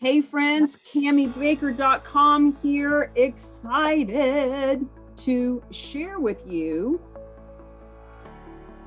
Hey friends, CammieBaker.com here, excited to share with you.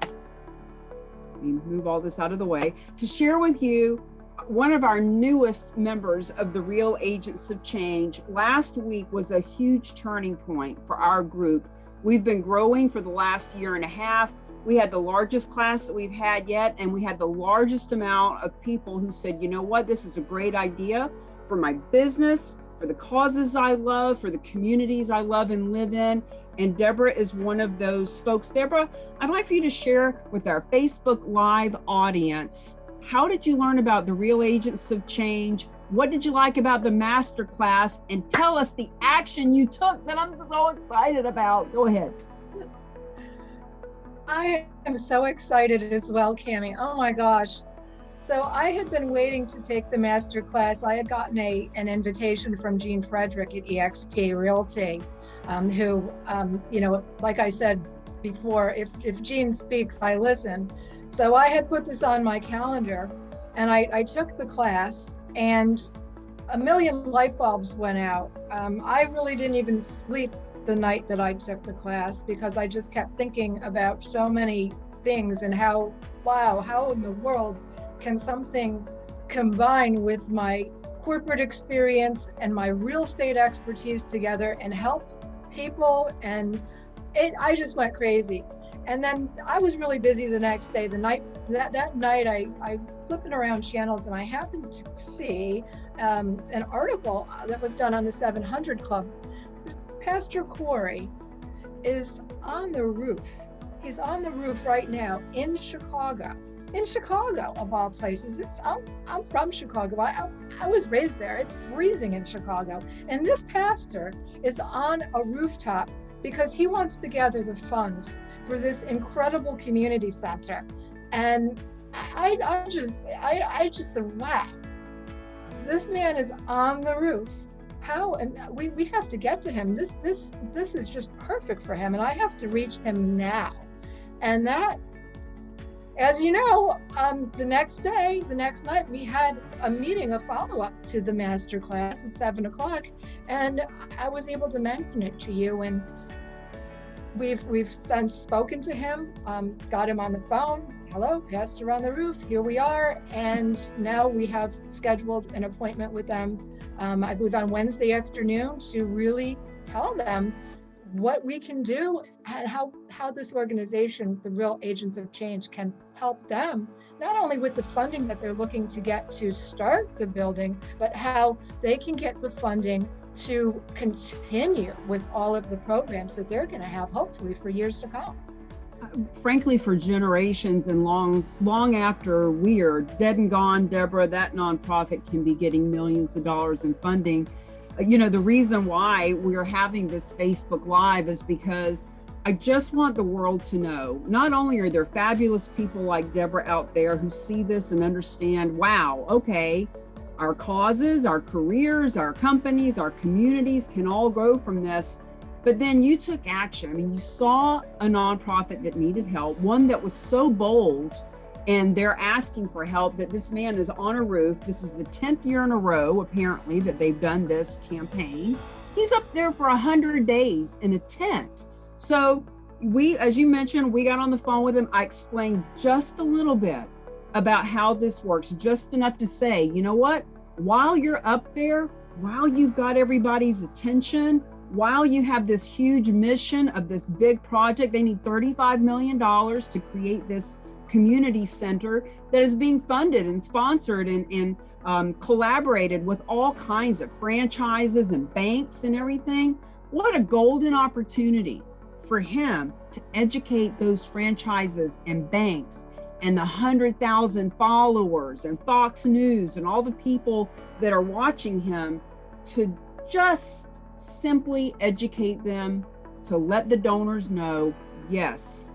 Let me move all this out of the way. To share with you one of our newest members of the Real Agents of Change. Last week was a huge turning point for our group. We've been growing for the last year and a half. We had the largest class that we've had yet, and we had the largest amount of people who said, you know what, this is a great idea for my business, for the causes I love, for the communities I love and live in. And Debra is one of those folks. Debra, I'd like for you to share with our Facebook Live audience, how did you learn about the Real Agents of Change? What did you like about the masterclass? And tell us the action you took that I'm so excited about. Go ahead. I am so excited as well, Cammie. Oh my gosh. So I had been waiting to take the master class. I had gotten an invitation from Jean Frederick at eXp Realty, who, like I said before, if Jean speaks, I listen. So I had put this on my calendar and I took the class and a million light bulbs went out. I really didn't even sleep the night that I took the class because I just kept thinking about so many things and how in the world can something combine with my corporate experience and my real estate expertise together and help people. And I just went crazy. And then I was really busy the next day. That night I flipping around channels and I happened to see an article that was done on the 700 Club. Pastor Corey is on the roof. He's on the roof right now in Chicago. In Chicago, of all places. I'm from Chicago. I was raised there. It's freezing in Chicago. And this pastor is on a rooftop because he wants to gather the funds for this incredible community center. And I just said, wow, this man is on the roof. How? And we have to get to him. This is just perfect for him, and I have to reach him now. And that, as you know, the next night, we had a meeting, a follow-up to the master class at 7 o'clock, and I was able to mention it to you. And we've since spoken to him, got him on the phone. Hello, Pastor on the roof. Here we are, and now we have scheduled an appointment with them. I believe on Wednesday afternoon to really tell them what we can do and how this organization, the Real Agents of Change, can help them, not only with the funding that they're looking to get to start the building, but how they can get the funding to continue with all of the programs that they're going to have, hopefully, for years to come. Frankly, for generations and long after we are dead and gone, Debra, that nonprofit can be getting millions of dollars in funding. You know, the reason why we are having this Facebook Live is because I just want the world to know, not only are there fabulous people like Debra out there who see this and understand, wow, okay, our causes, our careers, our companies, our communities can all grow from this. But then you took action. I mean, you saw a nonprofit that needed help, one that was so bold, and they're asking for help that this man is on a roof. This is the 10th year in a row, apparently, that they've done this campaign. He's up there for 100 days in a tent. So we, as you mentioned, we got on the phone with him. I explained just a little bit about how this works, just enough to say, you know what, while you're up there, while you've got everybody's attention, while you have this huge mission of this big project, they need $35 million to create this community center that is being funded and sponsored and collaborated with all kinds of franchises and banks and everything. What a golden opportunity for him to educate those franchises and banks and the 100,000 followers and Fox News and all the people that are watching him to just simply educate them, to let the donors know, yes,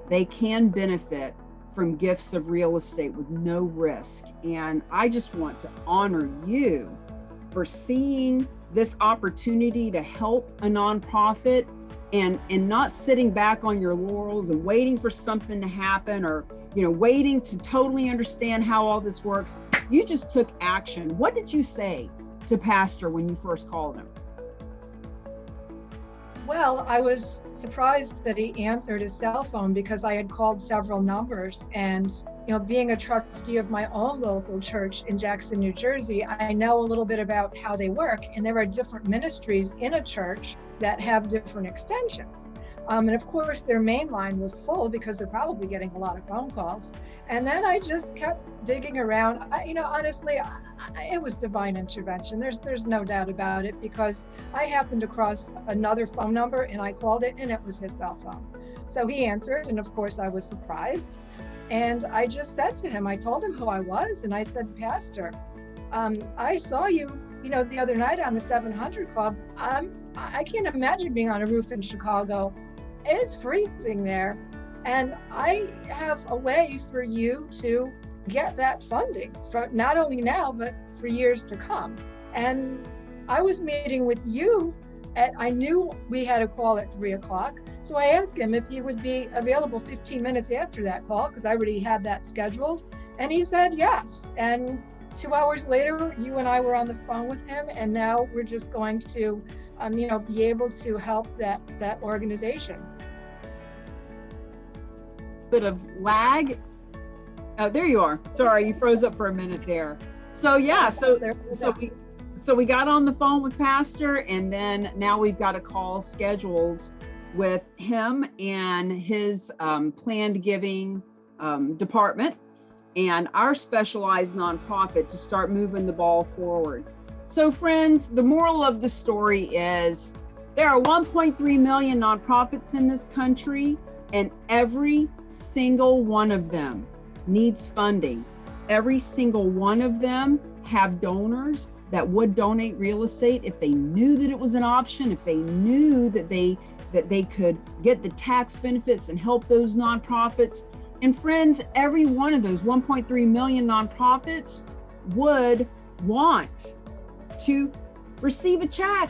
they can benefit from gifts of real estate with no risk. And I just want to honor you for seeing this opportunity to help a nonprofit and not sitting back on your laurels and waiting for something to happen or, you know, waiting to totally understand how all this works. you just took action. What did you say to Pastor when you first called him? Well, I was surprised that he answered his cell phone because I had called several numbers, and being a trustee of my own local church in Jackson, New Jersey, I know a little bit about how they work, and there are different ministries in a church that have different extensions. And of course, their main line was full because they're probably getting a lot of phone calls. And then I just kept digging around. Honestly, it was divine intervention. There's no doubt about it, because I happened across another phone number and I called it, and it was his cell phone. So he answered, and of course I was surprised. And I just said to him, I told him who I was, and I said, Pastor, I saw you, the other night on the 700 Club. I can't imagine being on a roof in Chicago. It's freezing there. And I have a way for you to get that funding for not only now, but for years to come. And I was meeting with you I knew we had a call at 3:00. So I asked him if he would be available 15 minutes after that call, because I already had that scheduled. And he said yes. And 2 hours later, you and I were on the phone with him. And now we're just going to, be able to help that organization. Bit of lag. Oh, there you are. Sorry, you froze up for a minute there. So yeah, so we got on the phone with Pastor, and then now we've got a call scheduled with him and his planned giving department and our specialized nonprofit to start moving the ball forward. So friends, the moral of the story is there are 1.3 million nonprofits in this country, and every single one of them needs funding. Every single one of them have donors that would donate real estate if they knew that it was an option, if they knew that they could get the tax benefits and help those nonprofits. And friends, every one of those 1.3 million nonprofits would want to receive a check.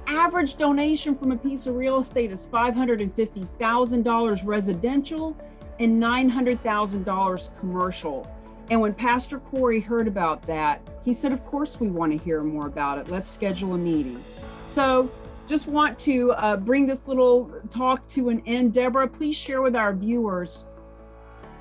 Average donation from a piece of real estate is $550,000 residential and $900,000 commercial. And when Pastor Corey heard about that, he said, of course we want to hear more about it. Let's schedule a meeting. So just want to bring this little talk to an end. Debra, please share with our viewers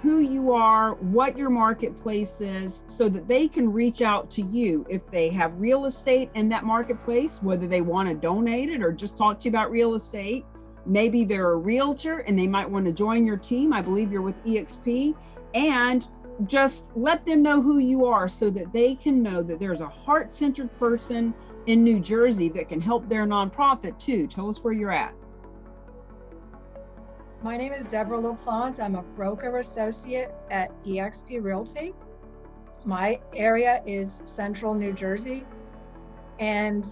who you are, what your marketplace is, so that they can reach out to you if they have real estate in that marketplace, whether they want to donate it or just talk to you about real estate. Maybe they're a realtor and they might want to join your team. I believe you're with EXP. And just let them know who you are so that they can know that there's a heart-centered person in New Jersey that can help their nonprofit too. Tell us where you're at. My name is Debra LaPlante. I'm a broker associate at EXP Realty. My area is Central New Jersey, and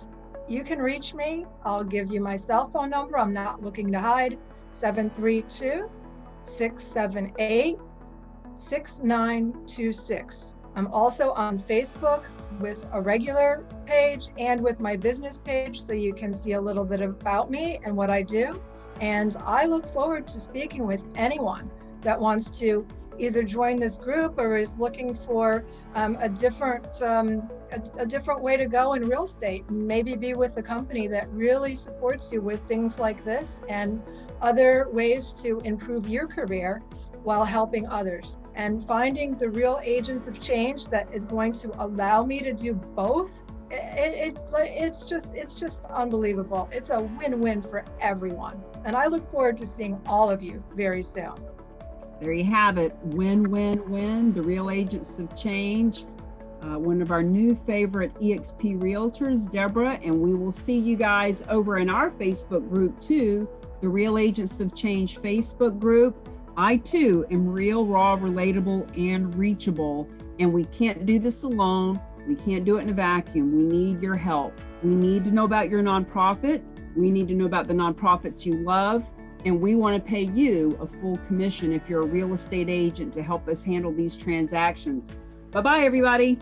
you can reach me. I'll give you my cell phone number. I'm not looking to hide. 732-678-6926. I'm also on Facebook with a regular page and with my business page, so you can see a little bit about me and what I do. And I look forward to speaking with anyone that wants to either join this group or is looking for a different way to go in real estate. Maybe be with a company that really supports you with things like this and other ways to improve your career while helping others. And finding the real agents of change that is going to allow me to do both. It's just unbelievable. It's a win-win for everyone. And I look forward to seeing all of you very soon. There you have it. Win-win-win. The Real Agents of Change. One of our new favorite EXP realtors, Debra, and we will see you guys over in our Facebook group too, the Real Agents of Change Facebook group. I too am real, raw, relatable, and reachable, and we can't do this alone. We can't do it in a vacuum. We need your help. We need to know about your nonprofit. We need to know about the nonprofits you love. And we want to pay you a full commission if you're a real estate agent to help us handle these transactions. Bye-bye, everybody.